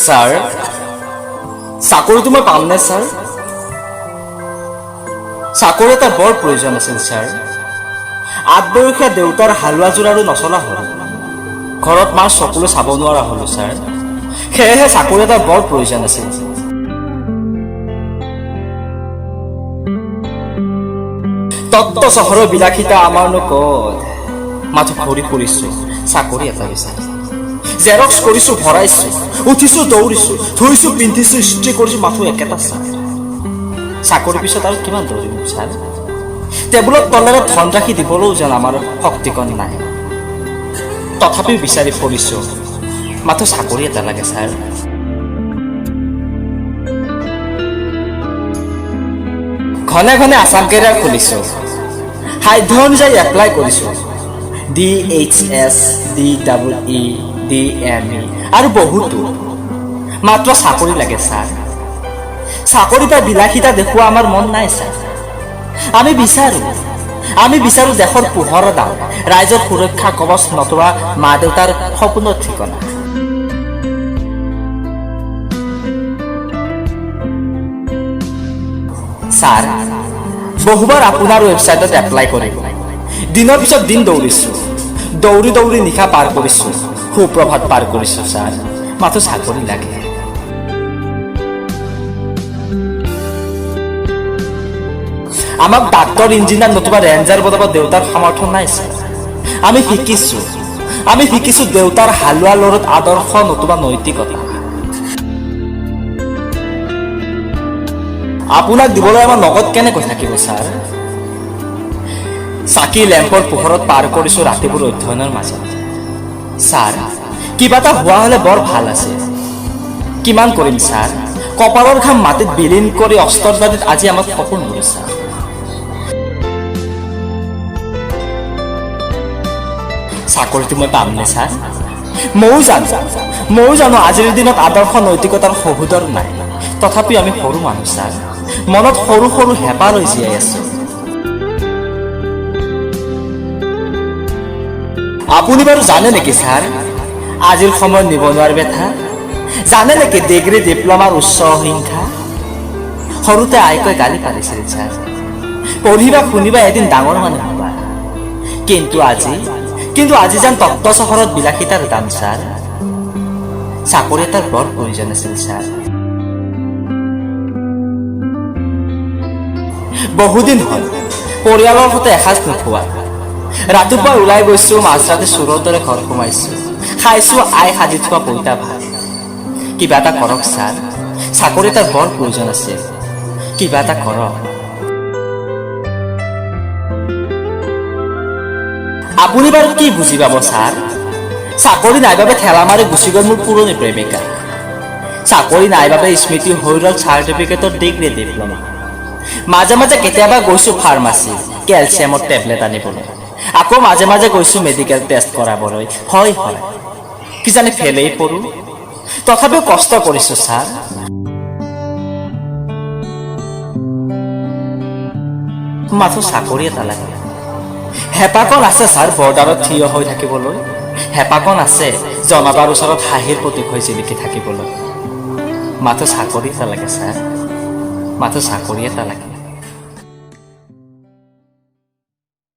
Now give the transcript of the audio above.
Sir চাকৰিটো মই পামনে ছাৰ? চাকৰি এটা বৰ প্ৰয়োজন আছিল ছাৰ। 8 বয়সীয়া দেউতাৰ হালোৱা যোৰ আৰু নচলা হ'ল। ঘৰত মাৰ চকুলৈ চাব নোৱাৰা হ'লো ছাৰ। সেয়েহে চাকৰি এটা বৰ প্ৰয়োজন আছিল। তত্ত চহৰৰ বিলাসিতা আমাৰনো ক'ত, মাথো ঘূৰি ফুৰিছো চাকৰি এটা বিচাৰি। জেৰক্স কৰিছো, ভৰাইছো, উঠিছো, দৌৰিছো, ধুইছো, পিন্ধিছো, ইস্ত্ৰি কৰিছো, মাথো একেটা ছাৰ। চাকৰিৰ পিছত আৰু কিমান দৌৰিম ছাৰ? টেবুলত তলেৰে ধন ৰাখি দিবলৈও যেন আমাৰ শক্তিকণ নাই। তথাপিও বিচাৰি ফুৰিছো, মাথো চাকৰি এটা লাগে ছাৰ। ঘনে ঘনে আছাম কেৰিয়াৰ খুলিছো, সাধ্য অনুযায়ী এপ্লাই কৰিছো। DHS, DEE, DME আৰু বহুতো। মাত্ৰ চাকৰি লাগে ছাৰ। চাকৰি পাই বিলাসিতা দেখুওৱা আমাৰ মন নাই ছাৰ। আমি বিচাৰো দেশৰ পোহৰৰ দাম, ৰাইজৰ সুৰক্ষা কৱচ নতৰা মা দেউতাৰ সপোনৰ ঠিকনা। ছাৰ বহুবাৰ আপোনাৰ ৱেবছাইটত এপ্লাই কৰিলো। দিনৰ পিছত দিন দৌৰিছো, দৌৰি দৌৰি নিশা পাৰ কৰিছো, সুপ্ৰভাত পাৰ কৰিছো ছাৰ। মাথো চাকৰি লাগে। আমাক ডাক্তৰ, ইঞ্জিনিয়াৰ নতুবা ৰেঞ্জাৰ বনাব দেউতাৰ সামৰ্থ্য নাই ছাৰ। আমি শিকিছো দেউতাৰ হালোৱা লৰত আদৰ্শ নতুবা নৈতিকতা। আপোনাক দিবলৈ আমাৰ নগদ কেনেকৈ থাকিব ছাৰ? চাকি লেম্পৰ পোহৰত পাৰ কৰিছো ৰাতিবোৰ অধ্যয়নৰ মাজত। ছাৰ কিবা এটা হোৱা হলে বৰ ভাল আছে। কিমান কৰিম ছাৰ? কপালৰ ঘাম মাটিত বিলীন কৰি অস্ত্ৰৰ দাঁতিত আজি আমাক সপোন দিছে ছাৰ। চাকৰিটো মই পামনে ছাৰ? ময়ো জানো আজিৰ দিনত আদৰ্শ নৈতিকতাৰ সহোদৰ নাই। তথাপিও আমি সৰু মানুহ ছাৰ, মনত সৰু সৰু হেঁপাহ লৈ জীয়াই আছো। আপুনি বাৰু জানে নেকি ছাৰ আজিৰ সময়ত নিবনুৱাৰ বেথা? জানে নেকি ডিগ্ৰী ডিপ্ল'মাৰ উচ্চ অহিংসা? সৰুতে আইকৈ গালি পাৰিছিল ছাৰ, পঢ়িবা শুনিবা এদিন ডাঙৰ মানুহ হবা। কিন্তু আজি যেন তত্ত চহৰত বিলাসিতাৰ দাম ছাৰ। চাকৰি এটাৰ বৰ প্ৰয়োজন আছিল ছাৰ। বহুদিন হ'ল পৰিয়ালৰ সৈতে এসাঁজ নোখোৱা। ৰাতিপুৱা ওলাই গৈছো, মাজৰাতি চোৰৰ দৰে ঘৰ সোমাইছো, খাইছো আই সাজি থোৱা পইতা ভাত। কিবা এটা কৰক ছাৰ, চাকৰি এটাৰ বৰ প্ৰয়োজন আছে। কিবা এটা কৰক। আপুনি বাৰু কি বুজি পাব ছাৰ? চাকৰি নাই বাবে ঠেলা মাৰি গুচি গ'ল মোৰ পুৰণি প্ৰেমিকা। চাকৰি নাই বাবে স্মৃতি হৈ ৰ'ল চাৰ্টিফিকেটৰ ডিগ্ৰী ডিপ্ল'মা। মাজে মাজে কেতিয়াবা গৈছো ফাৰ্মাচী কেলছিয়ামৰ টেবলেট আনিবলৈ। আকৌ মাজে মাজে গৈছো মেডিকেল টেষ্ট কৰাবলৈ। হয় কিজানি ফেলেই পৰো। তথাপিও কষ্ট কৰিছো ছাৰ। মাথো চাকৰি এটা লাগে। হেঁপাকণ আছে ছাৰ বৰ্ডাৰত থিয় হৈ থাকিবলৈ। হেঁপাকণ আছে জনতাৰ ওচৰত হাঁহিৰ প্ৰতীক হৈ জিলিকি থাকিবলৈ। মাথো চাকৰি এটা লাগে ছাৰ, মাথো চাকৰি এটা লাগে।